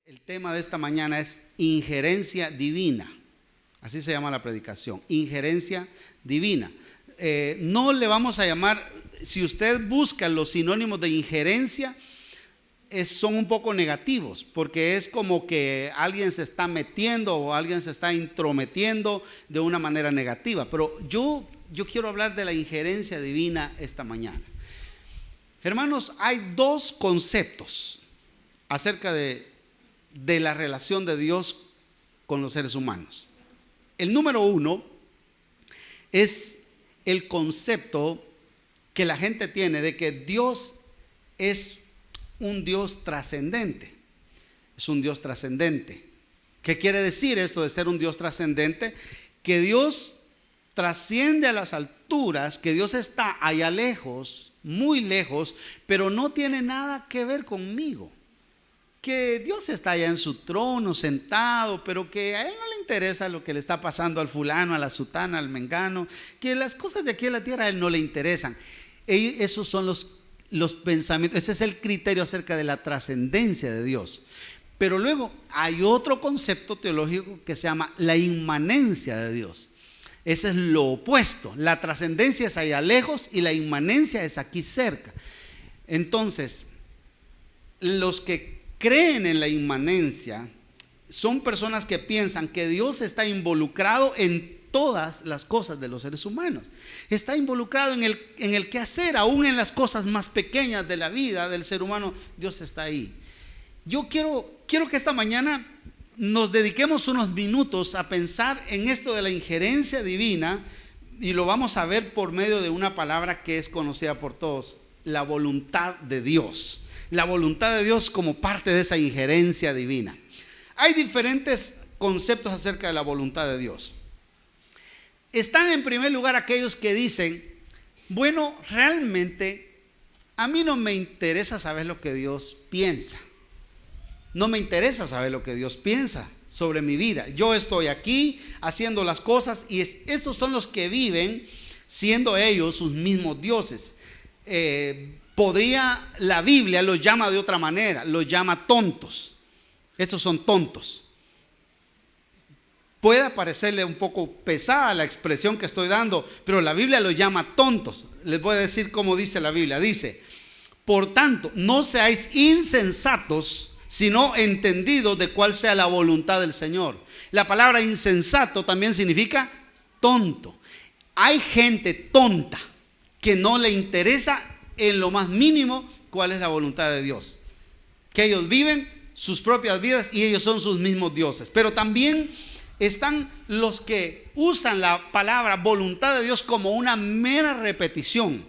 El tema de esta mañana es injerencia divina. Así se llama la predicación, injerencia divina. No le vamos a llamar, si usted busca los sinónimos de injerencia, son un poco negativos, porque es como que alguien se está metiendo o alguien se está intrometiendo de una manera negativa. Pero yo quiero hablar de la injerencia divina esta mañana. Hermanos, hay dos conceptos acerca de la relación de Dios con los seres humanos. El número uno es el concepto que la gente tiene de que Dios es un Dios trascendente. Es un Dios trascendente. ¿Qué quiere decir esto de ser un Dios trascendente? Que Dios trasciende a las alturas, que Dios está allá lejos, muy lejos, pero no tiene nada que ver conmigo. Que Dios está allá en su trono sentado, pero que a Él no le interesa lo que le está pasando al fulano, a la sutana, al mengano, que las cosas de aquí en la tierra a Él no le interesan. Esos son los pensamientos, ese es el criterio acerca de la trascendencia de Dios. Pero luego hay otro concepto teológico que se llama la inmanencia de Dios. Ese es lo opuesto. La trascendencia es allá lejos y la inmanencia es aquí cerca. Entonces, los que creen en la inmanencia son personas que piensan que Dios está involucrado en todas las cosas de los seres humanos. Está involucrado en el quehacer, aún en las cosas más pequeñas de la vida del ser humano. Dios está ahí. Yo quiero que esta mañana nos dediquemos unos minutos a pensar en esto de la injerencia divina, y lo vamos a ver por medio de una palabra que es conocida por todos: la voluntad de Dios. La voluntad de Dios como parte de esa injerencia divina. Hay diferentes conceptos acerca de la voluntad de Dios. Están en primer lugar aquellos que dicen: bueno, realmente a mí no me interesa saber lo que Dios piensa. No me interesa saber lo que Dios piensa sobre mi vida. Yo estoy aquí haciendo las cosas, y estos son los que viven siendo ellos sus mismos dioses. La Biblia los llama de otra manera, los llama tontos. Estos son tontos. Puede parecerle un poco pesada la expresión que estoy dando, pero la Biblia los llama tontos. Les voy a decir cómo dice la Biblia. Dice: por tanto, no seáis insensatos, sino entendidos de cuál sea la voluntad del Señor. La palabra insensato también significa tonto. Hay gente tonta que no le interesa en lo más mínimo cuál es la voluntad de Dios, que ellos viven sus propias vidas y ellos son sus mismos dioses. Pero también están los que usan la palabra voluntad de Dios como una mera repetición,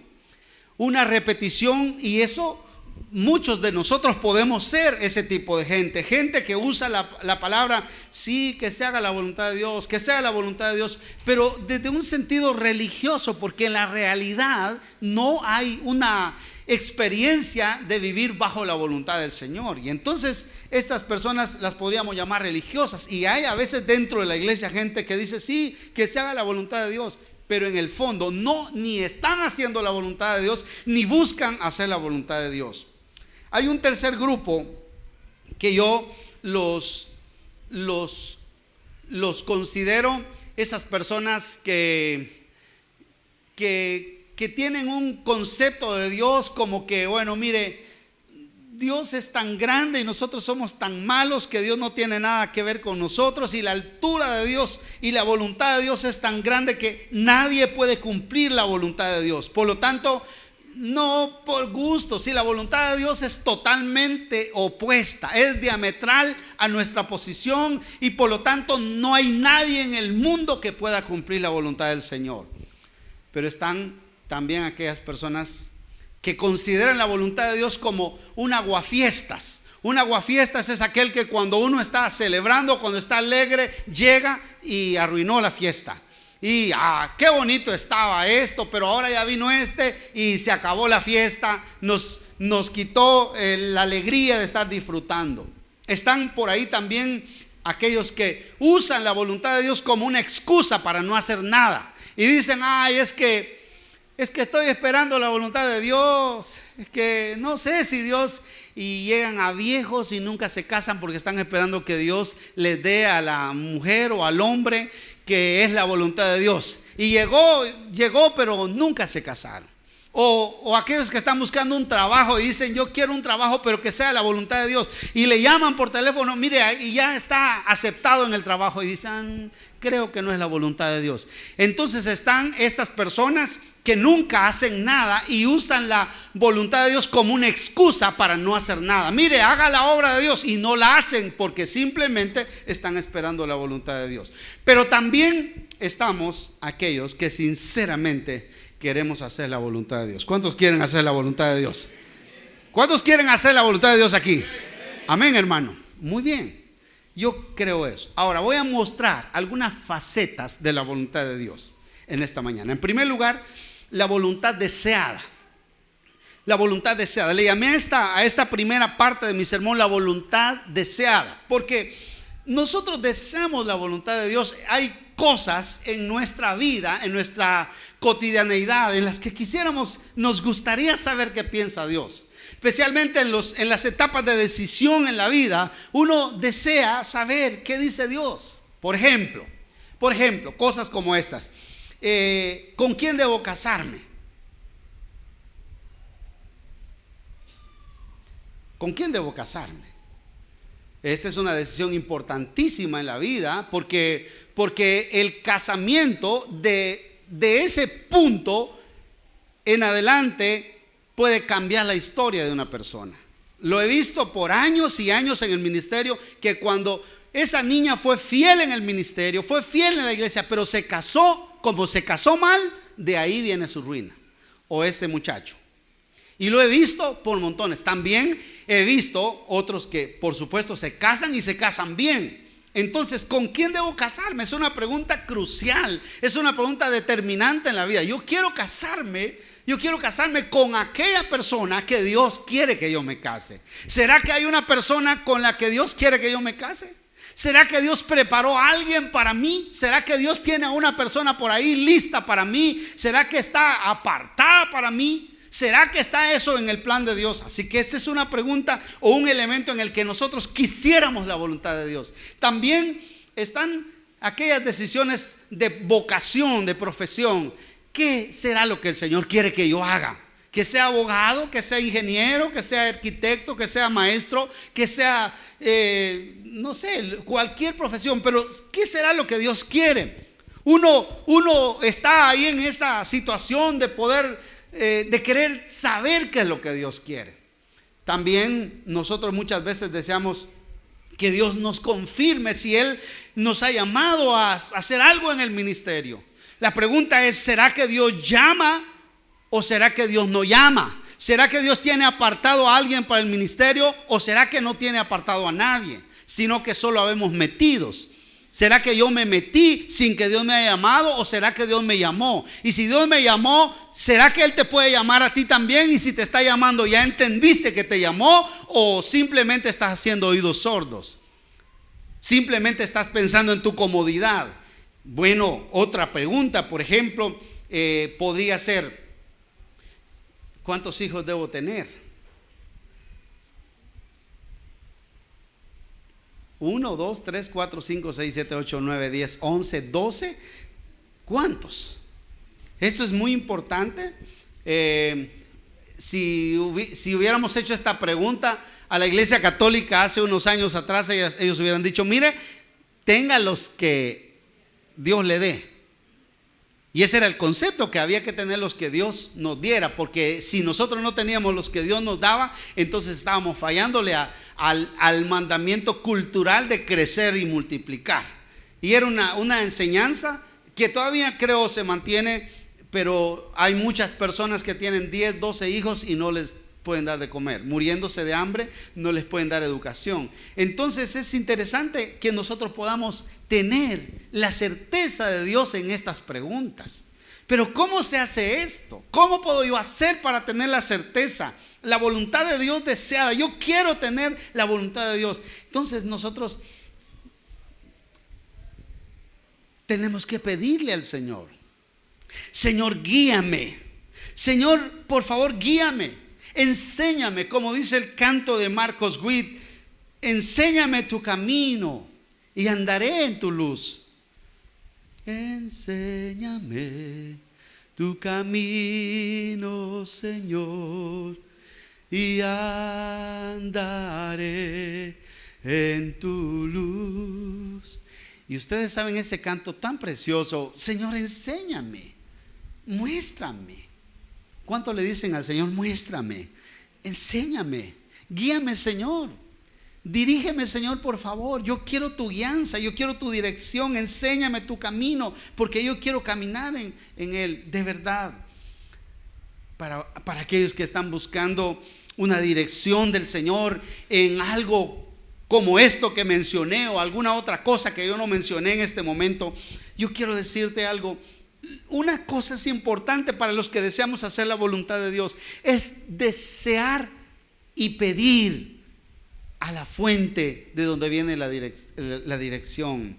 y eso muchos de nosotros podemos ser ese tipo de gente que usa la palabra, sí, que se haga la voluntad de Dios, que sea la voluntad de Dios, pero desde un sentido religioso, porque en la realidad no hay una experiencia de vivir bajo la voluntad del Señor. Y entonces estas personas las podríamos llamar religiosas, y hay a veces dentro de la iglesia gente que dice sí, que se haga la voluntad de Dios, pero en el fondo ni están haciendo la voluntad de Dios, ni buscan hacer la voluntad de Dios. Hay un tercer grupo que yo los considero esas personas que tienen un concepto de Dios como que, bueno, mire, Dios es tan grande y nosotros somos tan malos que Dios no tiene nada que ver con nosotros, y la altura de Dios y la voluntad de Dios es tan grande que nadie puede cumplir la voluntad de Dios. Por lo tanto, no por gusto, si la voluntad de Dios es totalmente opuesta, es diametral a nuestra posición, y por lo tanto no hay nadie en el mundo que pueda cumplir la voluntad del Señor. Pero están también aquellas personas que consideran la voluntad de Dios como un aguafiestas. Un aguafiestas es aquel que cuando uno está celebrando, cuando está alegre, llega y arruinó la fiesta. Y qué bonito estaba esto, pero ahora ya vino y se acabó la fiesta, nos quitó la alegría de estar disfrutando. Están por ahí también aquellos que usan la voluntad de Dios como una excusa para no hacer nada, y dicen: es que es que estoy esperando la voluntad de Dios, es que no sé si Dios, y llegan a viejos y nunca se casan porque están esperando que Dios les dé a la mujer o al hombre que es la voluntad de Dios. Y llegó, pero nunca se casaron. O aquellos que están buscando un trabajo y dicen, yo quiero un trabajo pero que sea la voluntad de Dios, y le llaman por teléfono, mire, y ya está aceptado en el trabajo, y dicen, creo que no es la voluntad de Dios. Entonces están estas personas que nunca hacen nada y usan la voluntad de Dios como una excusa para no hacer nada. Mire, haga la obra de Dios, y no la hacen porque simplemente están esperando la voluntad de Dios. Pero también estamos aquellos que sinceramente queremos hacer la voluntad de Dios. ¿Cuántos quieren hacer la voluntad de Dios? ¿Cuántos quieren hacer la voluntad de Dios aquí? Amén, hermano. Muy bien. Yo creo eso. Ahora voy a mostrar algunas facetas de la voluntad de Dios en esta mañana. En primer lugar, la voluntad deseada. La voluntad deseada. Le llamé a esta primera parte de mi sermón la voluntad deseada, porque nosotros deseamos la voluntad de Dios. Hay cosas en nuestra vida, en nuestra cotidianeidad, en las que nos gustaría saber qué piensa Dios. Especialmente en las etapas de decisión en la vida, uno desea saber qué dice Dios. Por ejemplo, cosas como estas. ¿Con quién debo casarme? ¿Con quién debo casarme? Esta es una decisión importantísima en la vida, porque el casamiento de ese punto en adelante puede cambiar la historia de una persona. Lo he visto por años y años en el ministerio, que cuando esa niña fue fiel en el ministerio, fue fiel en la iglesia, pero se casó, como se casó mal, de ahí viene su ruina. O este muchacho. Y lo he visto por montones. También he visto otros que, por supuesto, se casan y se casan bien. Entonces, ¿con quién debo casarme? Es una pregunta crucial, es una pregunta determinante en la vida. Yo quiero casarme con aquella persona que Dios quiere que yo me case. ¿Será que hay una persona con la que Dios quiere que yo me case? ¿Será que Dios preparó a alguien para mí? ¿Será que Dios tiene a una persona por ahí lista para mí? ¿Será que está apartada para mí? ¿Será que está eso en el plan de Dios? Así que esta es una pregunta o un elemento en el que nosotros quisiéramos la voluntad de Dios. También están aquellas decisiones de vocación, de profesión. ¿Qué será lo que el Señor quiere que yo haga? Que sea abogado, que sea ingeniero, que sea arquitecto, que sea maestro, que sea, no sé, cualquier profesión. Pero ¿qué será lo que Dios quiere? Uno está ahí en esa situación de poder, de querer saber qué es lo que Dios quiere. También nosotros muchas veces deseamos que Dios nos confirme si Él nos ha llamado a hacer algo en el ministerio. La pregunta es, ¿será que Dios llama o será que Dios no llama? ¿Será que Dios tiene apartado a alguien para el ministerio o será que no tiene apartado a nadie, sino que solo habemos metidos? ¿Será que yo me metí sin que Dios me haya llamado o será que Dios me llamó? Y si Dios me llamó, ¿será que Él te puede llamar a ti también? Y si te está llamando, ¿ya entendiste que te llamó o simplemente estás haciendo oídos sordos? Simplemente estás pensando en tu comodidad. Bueno, otra pregunta, por ejemplo, podría ser, ¿cuántos hijos debo tener? 1, 2, 3, 4, 5, 6, 7, 8, 9, 10, 11, 12. ¿Cuántos? Esto es muy importante. Si hubiéramos hecho esta pregunta a la Iglesia Católica hace unos años atrás, ellos hubieran dicho, mire, tenga los que Dios le dé. Y ese era el concepto, que había que tener los que Dios nos diera, porque si nosotros no teníamos los que Dios nos daba, entonces estábamos fallándole al mandamiento cultural de crecer y multiplicar. Y era una enseñanza que todavía creo se mantiene, pero hay muchas personas que tienen 10, 12 hijos y no les pueden dar de comer, muriéndose de hambre, no les pueden dar educación. Entonces es interesante que nosotros podamos tener la certeza de Dios en estas preguntas. Pero ¿cómo se hace esto? ¿Cómo puedo yo hacer para tener la certeza? La voluntad de Dios deseada. Yo quiero tener la voluntad de Dios. Entonces nosotros tenemos que pedirle al Señor, Señor, guíame. Señor, por favor, guíame, enséñame, como dice el canto de Marcos Witt, enséñame tu camino y andaré en tu luz. Enséñame tu camino, Señor, y andaré en tu luz. Y ustedes saben ese canto tan precioso: Señor, enséñame, muéstrame. ¿Cuánto le dicen al Señor? Muéstrame, enséñame, guíame, Señor, dirígeme, Señor, por favor. Yo quiero tu guianza, yo quiero tu dirección. Enséñame tu camino, porque yo quiero caminar en él de verdad. Para aquellos que están buscando una dirección del Señor en algo como esto que mencioné, o alguna otra cosa que yo no mencioné en este momento, yo quiero decirte algo. Una cosa es importante para los que deseamos hacer la voluntad de Dios: es desear y pedir a la fuente de donde viene la dirección.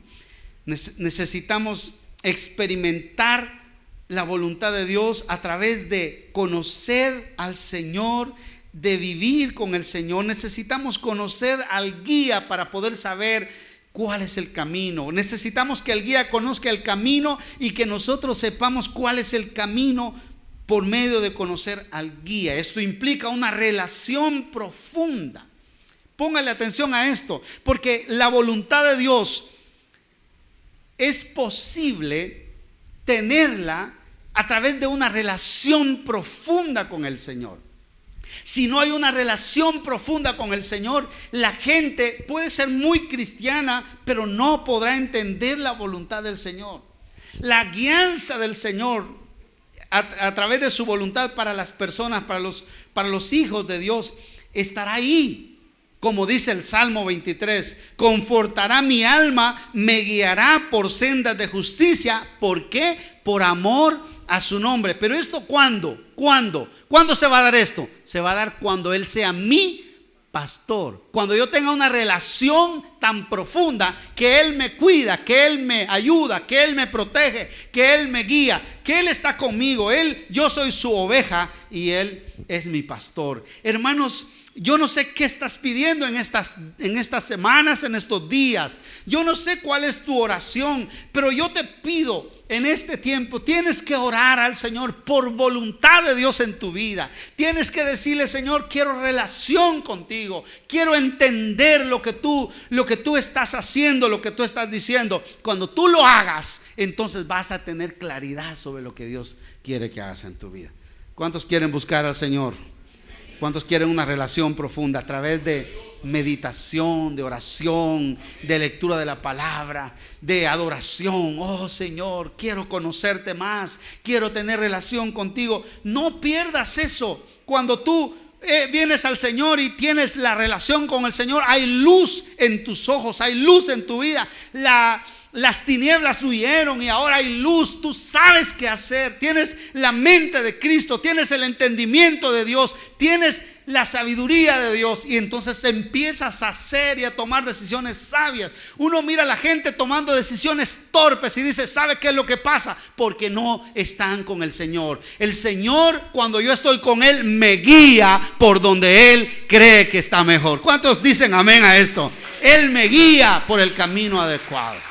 Necesitamos experimentar la voluntad de Dios a través de conocer al Señor, de vivir con el Señor. Necesitamos conocer al guía para poder saber cuál es el camino. Necesitamos que el guía conozca el camino y que nosotros sepamos cuál es el camino por medio de conocer al guía. Esto implica una relación profunda. Póngale atención a esto, porque la voluntad de Dios es posible tenerla a través de una relación profunda con el Señor. Si no hay una relación profunda con el Señor, la gente puede ser muy cristiana, pero no podrá entender la voluntad del Señor. La guianza del Señor a través de su voluntad para las personas, para los hijos de Dios, estará ahí. Como dice el Salmo 23, confortará mi alma, me guiará por sendas de justicia. ¿Por qué? Por amor a su nombre. Pero esto, ¿cuándo? ¿Cuándo se va a dar esto? Se va a dar cuando Él sea mi pastor. Cuando yo tenga una relación tan profunda que Él me cuida, que Él me ayuda, que Él me protege, que Él me guía, que Él está conmigo. Yo soy su oveja y Él es mi pastor. Hermanos, yo no sé qué estás pidiendo en estas semanas, en estos días. Yo no sé cuál es tu oración, pero yo te pido en este tiempo, tienes que orar al Señor por voluntad de Dios en tu vida. Tienes que decirle: Señor, quiero relación contigo, quiero entender lo que tú estás haciendo, lo que tú estás diciendo. Cuando tú lo hagas, entonces vas a tener claridad sobre lo que Dios quiere que hagas en tu vida. ¿Cuántos quieren buscar al Señor? ¿Cuántos quieren una relación profunda a través de meditación, de oración, de lectura de la palabra, de adoración? Oh Señor, quiero conocerte más, quiero tener relación contigo. No pierdas eso. Cuando tú vienes al Señor y tienes la relación con el Señor, hay luz en tus ojos, hay luz en tu vida. Las tinieblas huyeron y ahora hay luz. Tú sabes qué hacer. Tienes la mente de Cristo, tienes el entendimiento de Dios, tienes la sabiduría de Dios, y entonces empiezas a hacer y a tomar decisiones sabias. Uno mira a la gente tomando decisiones torpes y dice: ¿sabe qué es lo que pasa? Porque no están con el Señor. El Señor, cuando yo estoy con Él, me guía por donde Él cree que está mejor. ¿Cuántos dicen amén a esto? Él me guía por el camino adecuado.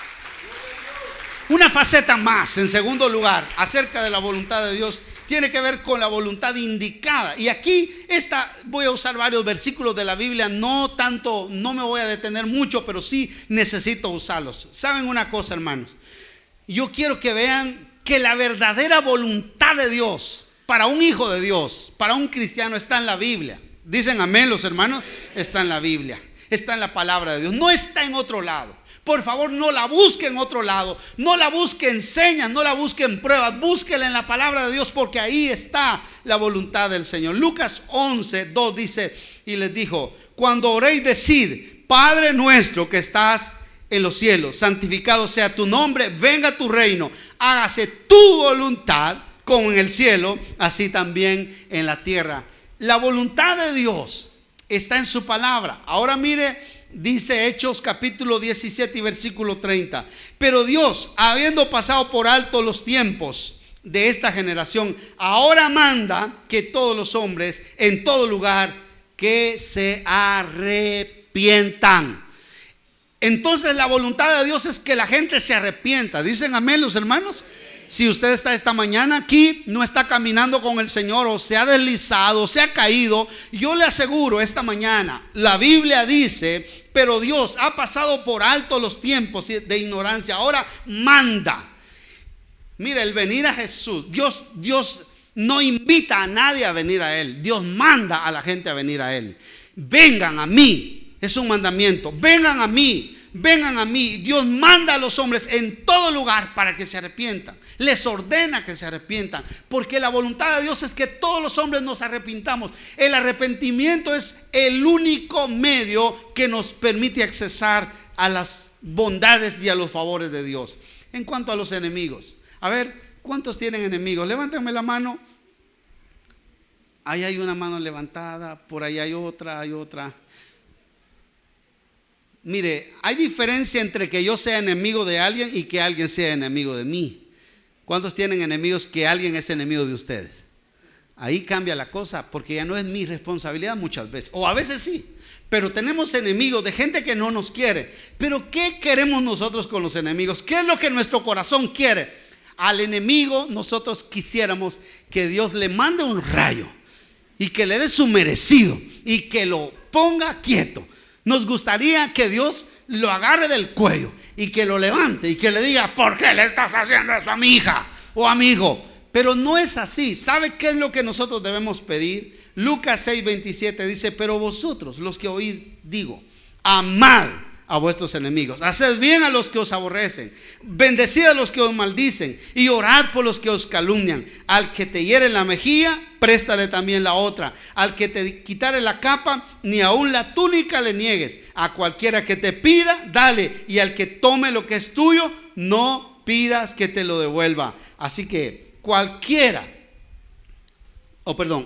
Una faceta más, en segundo lugar, acerca de la voluntad de Dios, tiene que ver con la voluntad indicada. Y aquí voy a usar varios versículos de la Biblia. No me voy a detener mucho, pero sí necesito usarlos. ¿Saben una cosa, hermanos? Yo quiero que vean que la verdadera voluntad de Dios para un hijo de Dios, para un cristiano, está en la Biblia. ¿Dicen amén los hermanos? Está en la Biblia, está en la palabra de Dios, no está en otro lado. Por favor, no la busque en otro lado, no la busque en señas, no la busque en pruebas, búsquela en la palabra de Dios, porque ahí está la voluntad del Señor. Lucas 11:2 dice: y les dijo: cuando oréis, decid: Padre nuestro que estás en los cielos, santificado sea tu nombre, venga tu reino, hágase tu voluntad como en el cielo, así también en la tierra. La voluntad de Dios está en su palabra. Ahora mire, dice Hechos capítulo 17 y versículo 30. Pero Dios, habiendo pasado por alto los tiempos, de esta generación. Ahora manda que todos los hombres en todo lugar que se arrepientan. Entonces la voluntad de Dios es que la gente se arrepienta. ¿Dicen amén los hermanos? Si usted está esta mañana aquí, no está caminando con el Señor, o se ha deslizado, se ha caído, yo le aseguro esta mañana, la Biblia dice, pero Dios ha pasado por alto los tiempos de ignorancia, ahora manda. Mira, el venir a Jesús, Dios no invita a nadie a venir a Él, Dios manda a la gente a venir a Él. Vengan a mí, es un mandamiento, vengan a mí. Vengan a mí. Dios manda a los hombres en todo lugar para que se arrepientan. Les ordena que se arrepientan, porque la voluntad de Dios es que todos los hombres nos arrepintamos. El arrepentimiento es el único medio que nos permite accesar a las bondades y a los favores de Dios. En cuanto a los enemigos, a ver, ¿cuántos tienen enemigos? Levántenme la mano. Ahí hay una mano levantada, por ahí hay otra, Mire, hay diferencia entre que yo sea enemigo de alguien y que alguien sea enemigo de mí. ¿Cuántos tienen enemigos que alguien es enemigo de ustedes? Ahí cambia la cosa, porque ya no es mi responsabilidad muchas veces, o a veces sí, pero tenemos enemigos de gente que no nos quiere. Pero ¿qué queremos nosotros con los enemigos? ¿Qué es lo que nuestro corazón quiere? Al enemigo nosotros quisiéramos que Dios le mande un rayo y que le dé su merecido y que lo ponga quieto. Nos gustaría que Dios lo agarre del cuello y que lo levante y que le diga: ¿por qué le estás haciendo esto a mi hija o a mi hijo? Pero no es así. ¿Sabe qué es lo que nosotros debemos pedir? Lucas 6:27 dice: pero vosotros, los que oís, digo, amad a vuestros enemigos, haced bien a los que os aborrecen, bendecid a los que os maldicen y orad por los que os calumnian. Al que te hiere en la mejilla, préstale también la otra. Al que te quitare la capa, ni aun la túnica le niegues. A cualquiera que te pida, dale, y al que tome lo que es tuyo, no pidas que te lo devuelva. Así que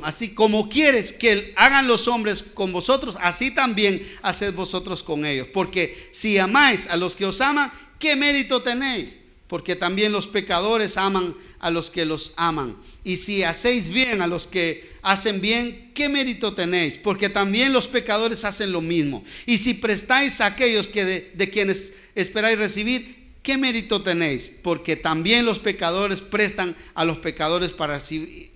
así como quieres que hagan los hombres con vosotros, así también haced vosotros con ellos. Porque si amáis a los que os aman, ¿qué mérito tenéis? Porque también los pecadores aman a los que los aman. Y si hacéis bien a los que hacen bien, ¿qué mérito tenéis? Porque también los pecadores hacen lo mismo. Y si prestáis a aquellos que de quienes esperáis recibir, ¿qué mérito tenéis? Porque también los pecadores prestan a los pecadores para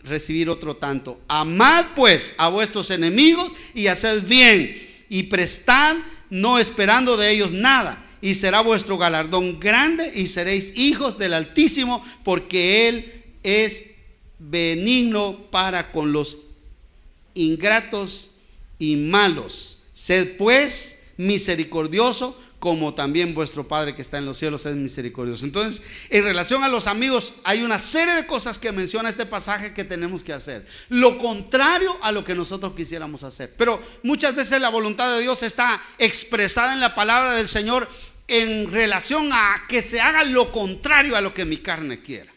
recibir otro tanto. Amad pues a vuestros enemigos y haced bien, y prestad, no esperando de ellos nada, y será vuestro galardón grande, y seréis hijos del Altísimo, porque Él es benigno para con los ingratos y malos. Sed pues misericordioso, como también vuestro Padre que está en los cielos es misericordioso. Entonces, en relación a los amigos, hay una serie de cosas que menciona este pasaje que tenemos que hacer. Lo contrario a lo que nosotros quisiéramos hacer. Pero muchas veces la voluntad de Dios está expresada en la palabra del Señor en relación a que se haga lo contrario a lo que mi carne quiera.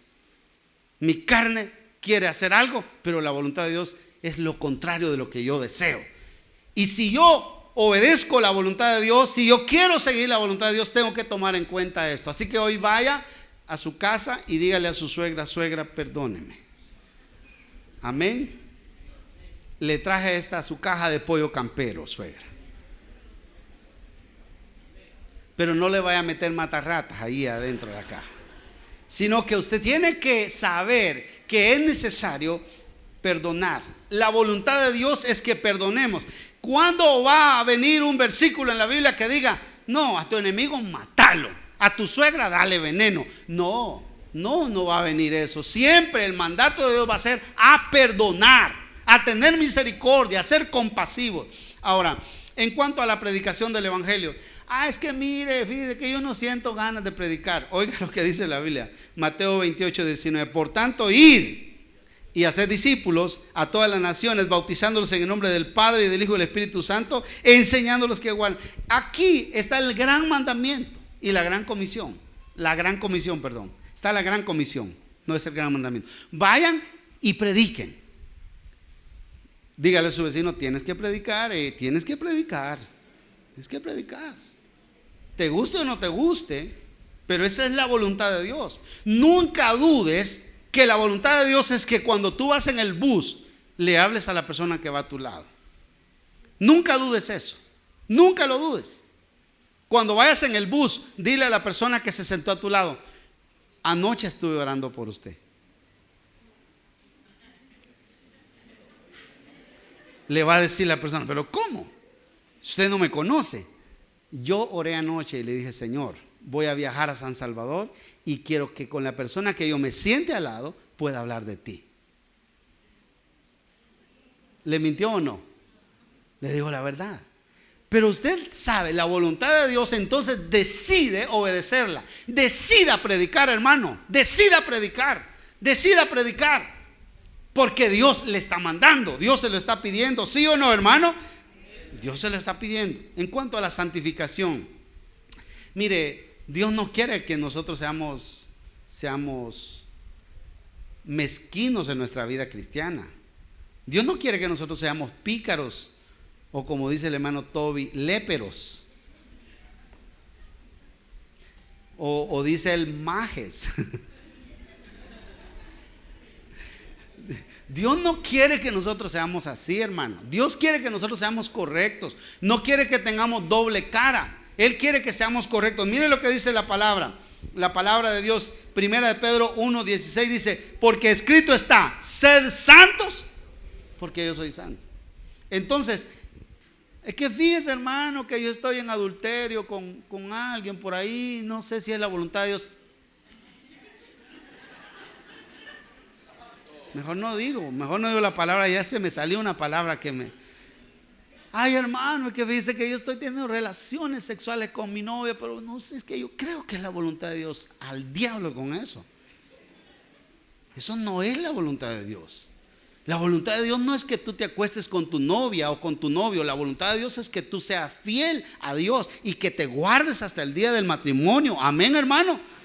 Mi carne quiere hacer algo, pero la voluntad de Dios es lo contrario de lo que yo deseo. Y si yo obedezco la voluntad de Dios, si yo quiero seguir la voluntad de Dios, tengo que tomar en cuenta esto. Así que hoy vaya a su casa y dígale a su suegra: suegra, perdóneme. Amén. Le traje esta su caja de pollo campero, suegra. Pero no le vaya a meter matarratas ahí adentro de la caja, sino que usted tiene que saber que es necesario perdonar. La voluntad de Dios es que perdonemos. ¿Cuándo va a venir un versículo en la Biblia que diga: no, a tu enemigo mátalo, a tu suegra dale veneno? No va a venir eso. Siempre el mandato de Dios va a ser a perdonar, a tener misericordia, a ser compasivos. Ahora, en cuanto a la predicación del evangelio, es que mire, fíjese que yo no siento ganas de predicar. Oiga lo que dice la Biblia, Mateo 28:19. Por tanto, id y hacer discípulos a todas las naciones, bautizándolos en el nombre del Padre y del Hijo y del Espíritu Santo, enseñándolos que guarden. Aquí está el gran mandamiento y la gran comisión. Está la gran comisión, no es el gran mandamiento. Vayan y prediquen. Dígale a su vecino: tienes que predicar, tienes que predicar. Te guste o no te guste, pero esa es la voluntad de Dios. Nunca dudes que la voluntad de Dios es que cuando tú vas en el bus, le hables a la persona que va a tu lado. Nunca dudes eso. Nunca lo dudes. Cuando vayas en el bus, dile a la persona que se sentó a tu lado: anoche estuve orando por usted. Le va a decir la persona: pero ¿cómo? Usted no me conoce. Yo oré anoche y le dije: Señor, voy a viajar a San Salvador y quiero que con la persona que yo me siente al lado pueda hablar de ti. ¿Le mintió o no? Le digo la verdad. Pero usted sabe la voluntad de Dios, entonces decide obedecerla. Decida predicar, hermano. Decida predicar. Decida predicar. Porque Dios le está mandando. Dios se lo está pidiendo. ¿Sí o no, hermano? Dios se lo está pidiendo. En cuanto a la santificación, mire, Dios no quiere que nosotros seamos mezquinos en nuestra vida cristiana. Dios no quiere que nosotros seamos pícaros, o como dice el hermano Toby, léperos, o dice el majes. Dios no quiere que nosotros seamos así, hermano. Dios quiere que nosotros seamos correctos. No quiere que tengamos doble cara. Él quiere que seamos correctos. Mire lo que dice la palabra de Dios. Primera de Pedro 1:16 dice: porque escrito está: sed santos, porque yo soy santo. Entonces, es que fíjese, hermano, que yo estoy en adulterio con alguien por ahí. No sé si es la voluntad de Dios. Mejor no digo la palabra. Ya se me salió una palabra que me... Ay, hermano, es que dice que yo estoy teniendo relaciones sexuales con mi novia, pero no sé, es que yo creo que es la voluntad de Dios. Al diablo con eso. Eso no es la voluntad de Dios. La voluntad de Dios no es que tú te acuestes con tu novia o con tu novio. La voluntad de Dios es que tú seas fiel a Dios y que te guardes hasta el día del matrimonio. Amén, hermano.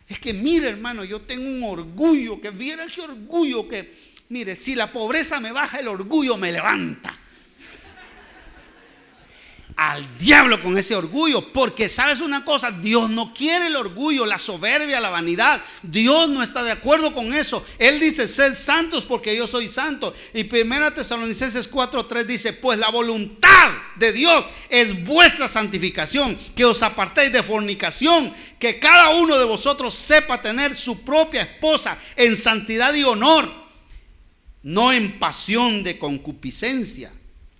Es que mire, hermano, yo tengo un orgullo, que viera qué orgullo, que mire, si la pobreza me baja, el orgullo me levanta. Al diablo con ese orgullo, porque sabes una cosa, Dios no quiere el orgullo, la soberbia, la vanidad. Dios no está de acuerdo con eso. Él dice: sed santos porque yo soy santo. Y 1 Tesalonicenses 4:3 dice: pues la voluntad de Dios es vuestra santificación, que os apartéis de fornicación, que cada uno de vosotros sepa tener su propia esposa en santidad y honor, no en pasión de concupiscencia.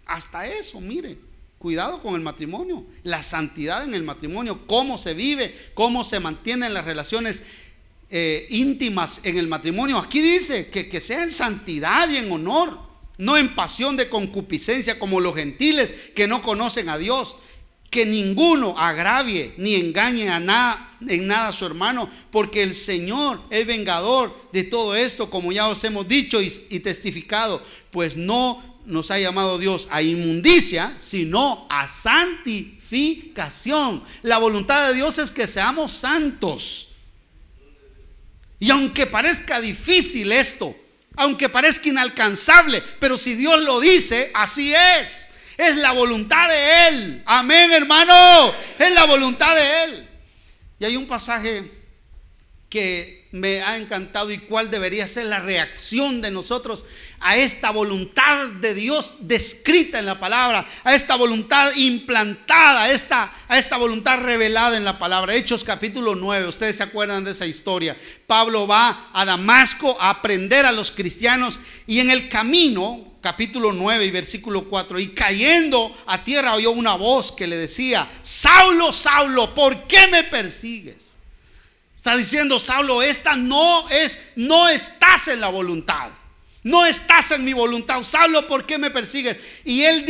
Hasta eso, mire. Cuidado con el matrimonio, la santidad en el matrimonio, cómo se vive, cómo se mantienen las relaciones íntimas en el matrimonio. Aquí dice que sea en santidad y en honor, no en pasión de concupiscencia como los gentiles que no conocen a Dios. Que ninguno agravie ni engañe en nada a su hermano, porque el Señor es vengador de todo esto, como ya os hemos dicho y testificado. Pues no nos ha llamado Dios a inmundicia, sino a santificación. La voluntad de Dios es que seamos santos. Y aunque parezca difícil esto, aunque parezca inalcanzable, pero si Dios lo dice, así es. Es la voluntad de Él. Amén, hermano. Es la voluntad de Él. Y hay un pasaje que me ha encantado, y cuál debería ser la reacción de nosotros a esta voluntad de Dios descrita en la palabra, a esta voluntad implantada, a esta voluntad revelada en la palabra. Hechos capítulo 9, ustedes se acuerdan de esa historia. Pablo va a Damasco a aprender a los cristianos, y en el camino, capítulo 9 y versículo 4, y cayendo a tierra oyó una voz que le decía: Saulo, Saulo, ¿por qué me persigues? Está diciendo Saulo: no estás en la voluntad, no estás en mi voluntad. Saulo, ¿por qué me persigues? Y él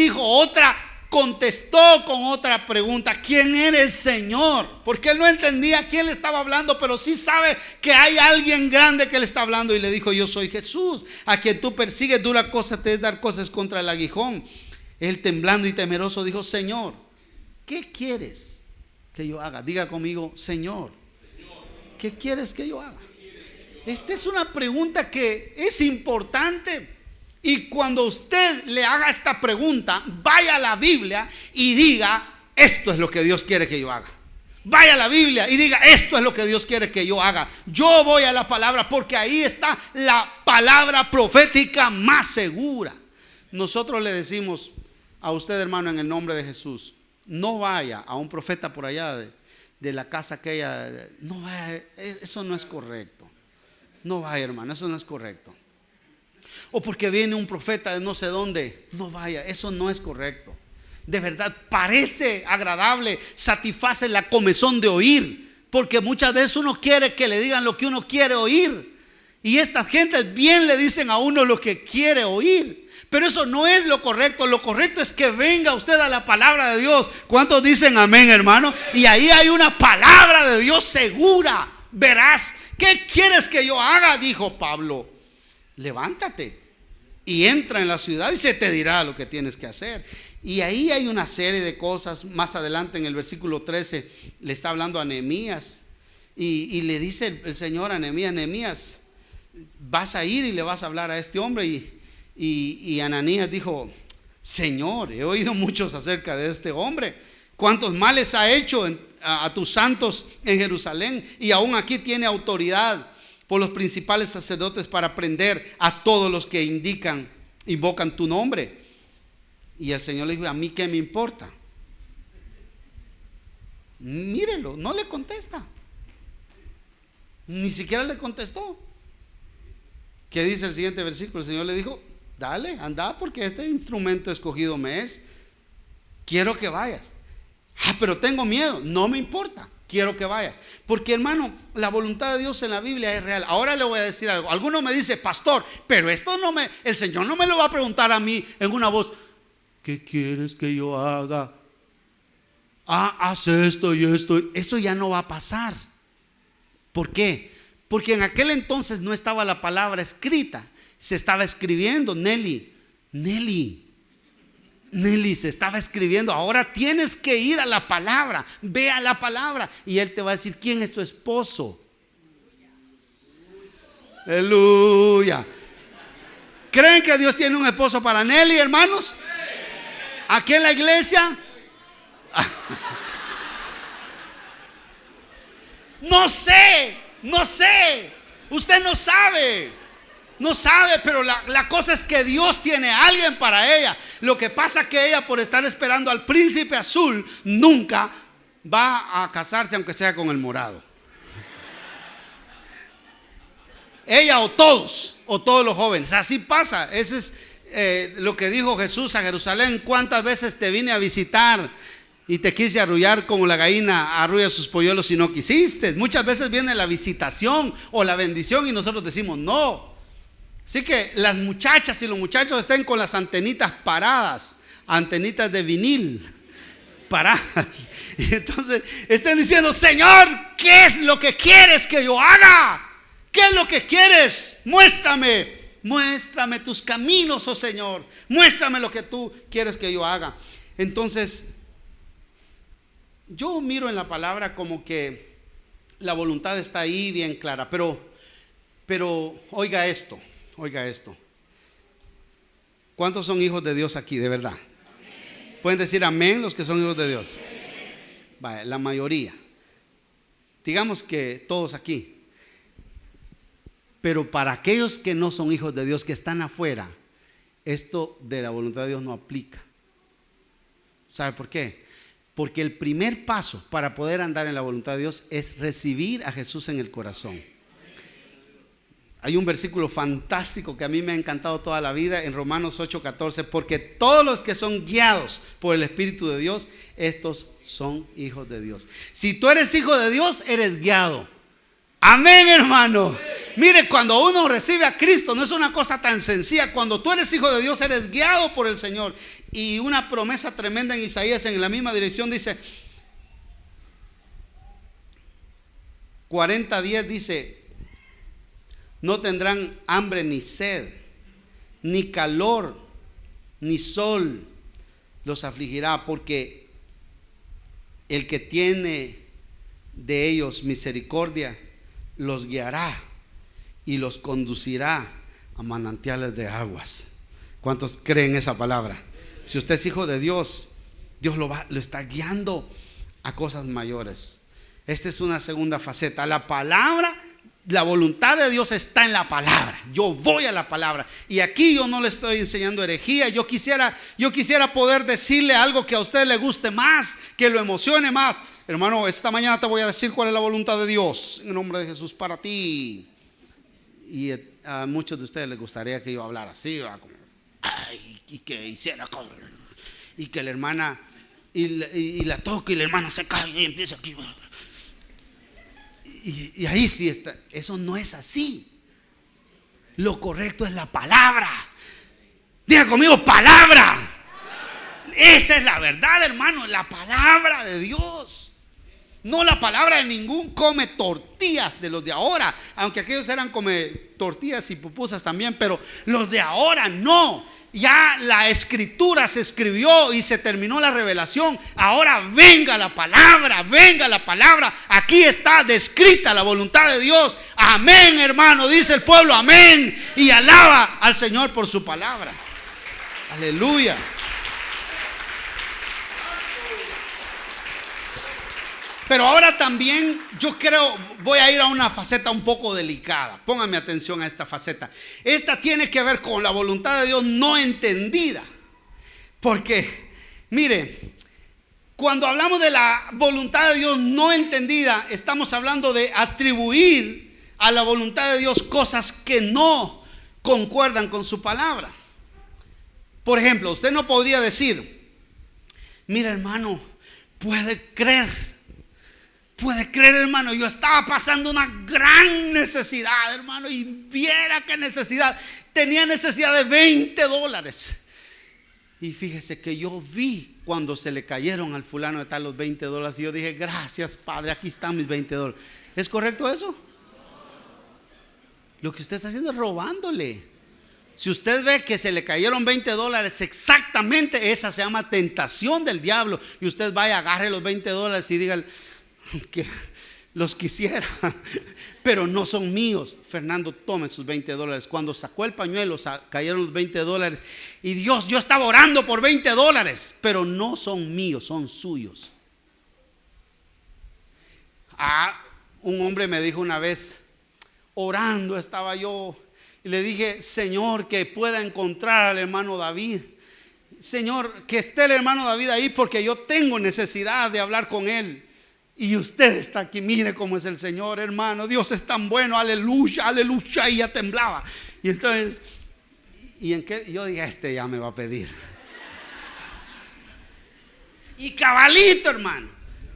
contestó con otra pregunta: ¿quién eres, Señor? Porque él no entendía a quién le estaba hablando, pero sí sabe que hay alguien grande que le está hablando. Y le dijo: yo soy Jesús, a quien tú persigues. Dura cosa te es dar cosas contra el aguijón. Él, temblando y temeroso, dijo: Señor, ¿qué quieres que yo haga? Diga conmigo: Señor, ¿qué quieres que yo haga? Esta es una pregunta que es importante. Y cuando usted le haga esta pregunta, vaya a la Biblia y diga: esto es lo que Dios quiere que yo haga. Vaya a la Biblia y diga: esto es lo que Dios quiere que yo haga. Yo voy a la palabra, porque ahí está la palabra profética más segura. Nosotros le decimos a usted, hermano, en el nombre de Jesús: no vaya a un profeta por allá de la casa aquella. No vaya, eso no es correcto. No vaya, hermano, eso no es correcto. O porque viene un profeta de no sé dónde. No vaya, eso no es correcto. De verdad, parece agradable, satisface la comezón de oír, porque muchas veces uno quiere que le digan lo que uno quiere oír, y estas gentes bien le dicen a uno lo que quiere oír. Pero eso no es lo correcto. Lo correcto es que venga usted a la palabra de Dios. ¿Cuántos dicen amén, hermano? Y ahí hay una palabra de Dios segura. Verás, ¿qué quieres que yo haga? Dijo Pablo: levántate y entra en la ciudad y se te dirá lo que tienes que hacer. Y ahí hay una serie de cosas. Más adelante en el versículo 13 le está hablando a Nehemías, y le dice el Señor a Nehemías: Nehemías, vas a ir y le vas a hablar a este hombre. Y Ananías dijo: Señor, he oído muchos acerca de este hombre, cuántos males ha hecho a tus santos en Jerusalén, y aún aquí tiene autoridad por los principales sacerdotes para prender a todos los que invocan tu nombre. Y el Señor le dijo: ¿a mí qué me importa? Mírelo, no le contesta. Ni siquiera le contestó. ¿Qué dice el siguiente versículo? El Señor le dijo: dale, anda, porque este instrumento escogido me es. Quiero que vayas. Pero tengo miedo. No me importa, quiero que vayas. Porque, hermano, la voluntad de Dios en la Biblia es real. Ahora le voy a decir algo. Alguno me dice: pastor, pero esto el Señor no me lo va a preguntar a mí en una voz: ¿qué quieres que yo haga? Haz esto y esto. Eso ya no va a pasar. ¿Por qué? Porque en aquel entonces no estaba la palabra escrita, se estaba escribiendo. Nelly, se estaba escribiendo. Ahora tienes que ir a la palabra, ve a la palabra, y Él te va a decir: ¿quién es tu esposo? Aleluya. ¿Creen que Dios tiene un esposo para Nelly, hermanos? Aquí en la iglesia. No sé. Usted no sabe, pero la cosa es que Dios tiene a alguien para ella. Lo que pasa es que ella, por estar esperando al príncipe azul, nunca va a casarse, aunque sea con el morado. Ella o todos los jóvenes. Así pasa. Ese es lo que dijo Jesús a Jerusalén: ¿cuántas veces te vine a visitar y te quise arrullar como la gallina arrulla sus polluelos y no quisiste? Muchas veces viene la visitación o la bendición y nosotros decimos no. Así que las muchachas y los muchachos estén con las antenitas paradas, antenitas de vinil paradas, y entonces estén diciendo: Señor, ¿qué es lo que quieres que yo haga? ¿Qué es lo que quieres? Muéstrame tus caminos, oh Señor. Muéstrame lo que tú quieres que yo haga. Entonces, yo miro en la palabra como que la voluntad está ahí bien clara, pero oiga esto. ¿Cuántos son hijos de Dios aquí, de verdad? Amén. ¿Pueden decir amén los que son hijos de Dios? Vale, la mayoría. Digamos que todos aquí. Pero para aquellos que no son hijos de Dios, que están afuera, esto de la voluntad de Dios no aplica. ¿Sabe por qué? Porque el primer paso para poder andar en la voluntad de Dios es recibir a Jesús en el corazón. Hay un versículo fantástico que a mí me ha encantado toda la vida en Romanos 8:14: porque todos los que son guiados por el Espíritu de Dios, estos son hijos de Dios. Si tú eres hijo de Dios, eres guiado. Amén, hermano. Mire, cuando uno recibe a Cristo, no es una cosa tan sencilla. Cuando tú eres hijo de Dios, eres guiado por el Señor. Y una promesa tremenda en Isaías, en la misma dirección, dice 40:10, dice: no tendrán hambre ni sed, ni calor, ni sol los afligirá, porque el que tiene de ellos misericordia los guiará y los conducirá a manantiales de aguas. ¿Cuántos creen esa palabra? Si usted es hijo de Dios, Dios lo está guiando a cosas mayores. Esta es una segunda faceta. La palabra, la voluntad de Dios está en la palabra. Yo voy a la palabra. Y aquí yo no le estoy enseñando herejía. Yo quisiera poder decirle algo que a usted le guste más, que lo emocione más. Hermano, esta mañana te voy a decir cuál es la voluntad de Dios en el nombre de Jesús para ti. Y a muchos de ustedes les gustaría que yo hablara así, como, y que hiciera cosas, y que la hermana y la toque y la hermana se cae y empieza aquí. Y ahí sí está. Eso no es así. Lo correcto es la palabra. Diga conmigo, palabra. Esa es la verdad, hermano, la palabra de Dios. No la palabra de ningún come tortillas de los de ahora, aunque aquellos eran come tortillas y pupusas también, pero los de ahora no. Ya la escritura se escribió y se terminó la revelación. Ahora venga la palabra, venga la palabra. Aquí está descrita la voluntad de Dios. Amén, hermano, dice el pueblo, amén. Y alaba al Señor por su palabra. Aleluya. Pero ahora también yo creo, voy a ir a una faceta un poco delicada. Póngame atención a esta faceta. Esta tiene que ver con la voluntad de Dios no entendida. Porque, mire, cuando hablamos de la voluntad de Dios no entendida, estamos hablando de atribuir a la voluntad de Dios cosas que no concuerdan con su palabra. Por ejemplo, usted no podría decir, mira, hermano, puede creer, hermano, yo estaba pasando una gran necesidad, hermano, y viera qué necesidad. Tenía necesidad de $20. Y fíjese que yo vi cuando se le cayeron al fulano de tal los $20 y yo dije, gracias, Padre, aquí están mis $20. ¿Es correcto eso? Lo que usted está haciendo es robándole. Si usted ve que se le cayeron $20, exactamente esa se llama tentación del diablo. Y usted vaya, agarre los $20 y diga que los quisiera, pero no son míos. Fernando, tome sus $20. Cuando sacó el pañuelo, cayeron los $20. Y Dios, yo estaba orando por $20, pero no son míos, son suyos. Un hombre me dijo una vez, orando estaba yo, y le dije, Señor, que pueda encontrar al hermano David. Señor, que esté el hermano David ahí, porque yo tengo necesidad de hablar con él. Y usted está aquí, mire cómo es el Señor, hermano. Dios es tan bueno, aleluya, aleluya. Y ya temblaba. Y entonces, yo dije, este ya me va a pedir. Y cabalito, hermano,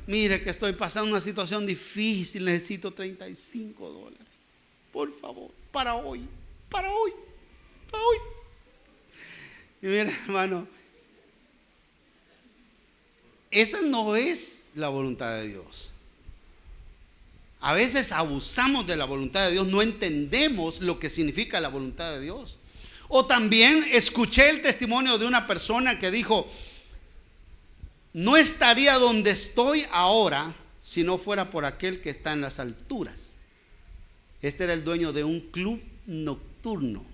mire que estoy pasando una situación difícil, necesito $35. Por favor, para hoy. Y mire, hermano, esa no es la voluntad de Dios. A veces abusamos de la voluntad de Dios, no entendemos lo que significa la voluntad de Dios. O también escuché el testimonio de una persona que dijo, no estaría donde estoy ahora si no fuera por aquel que está en las alturas. Este era el dueño de un club nocturno.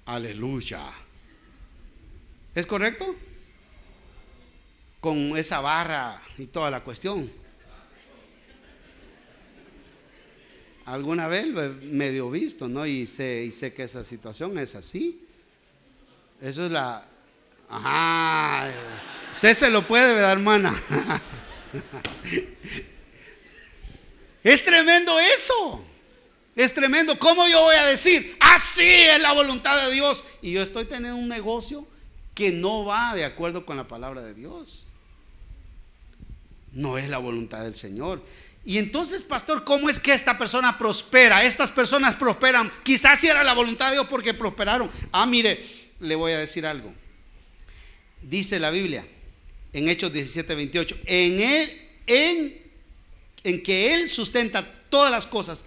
Aleluya. ¿Es correcto? Con esa barra y toda la cuestión. Alguna vez lo he medio visto, ¿no? Y sé que esa situación es así. Eso es la... Ajá. Usted se lo puede ver, hermana. Es tremendo eso. Es tremendo. ¿Cómo yo voy a decir, así es la voluntad de Dios? Y yo estoy teniendo un negocio que no va de acuerdo con la palabra de Dios. No es la voluntad del Señor. Y entonces, pastor, ¿cómo es que esta persona prospera? Estas personas prosperan. Quizás si era la voluntad de Dios porque prosperaron. Mire, le voy a decir algo. Dice la Biblia en Hechos 17:28, en que Él sustenta todas las cosas,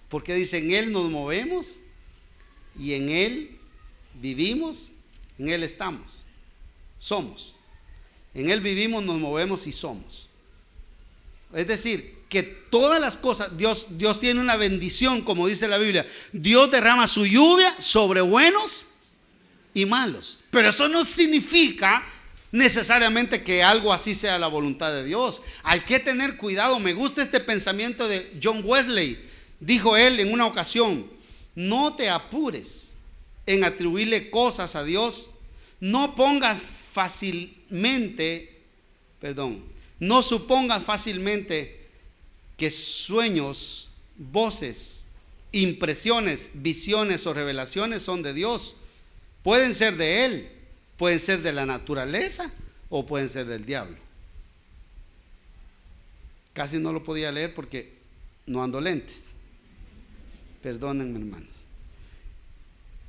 porque dice, en Él nos movemos y en Él vivimos, en Él estamos, somos. En Él vivimos, nos movemos y somos. Es decir, que todas las cosas, Dios tiene una bendición, como dice la Biblia. Dios derrama su lluvia sobre buenos y malos. Pero eso no significa necesariamente que algo así sea la voluntad de Dios. Hay que tener cuidado. Me gusta este pensamiento de John Wesley. Dijo él en una ocasión: no te apures en atribuirle cosas a Dios. No supongas fácilmente que sueños, voces, impresiones, visiones o revelaciones son de Dios. Pueden ser de Él, pueden ser de la naturaleza o pueden ser del diablo. Casi no lo podía leer porque no ando lentes. Perdónenme, hermanos.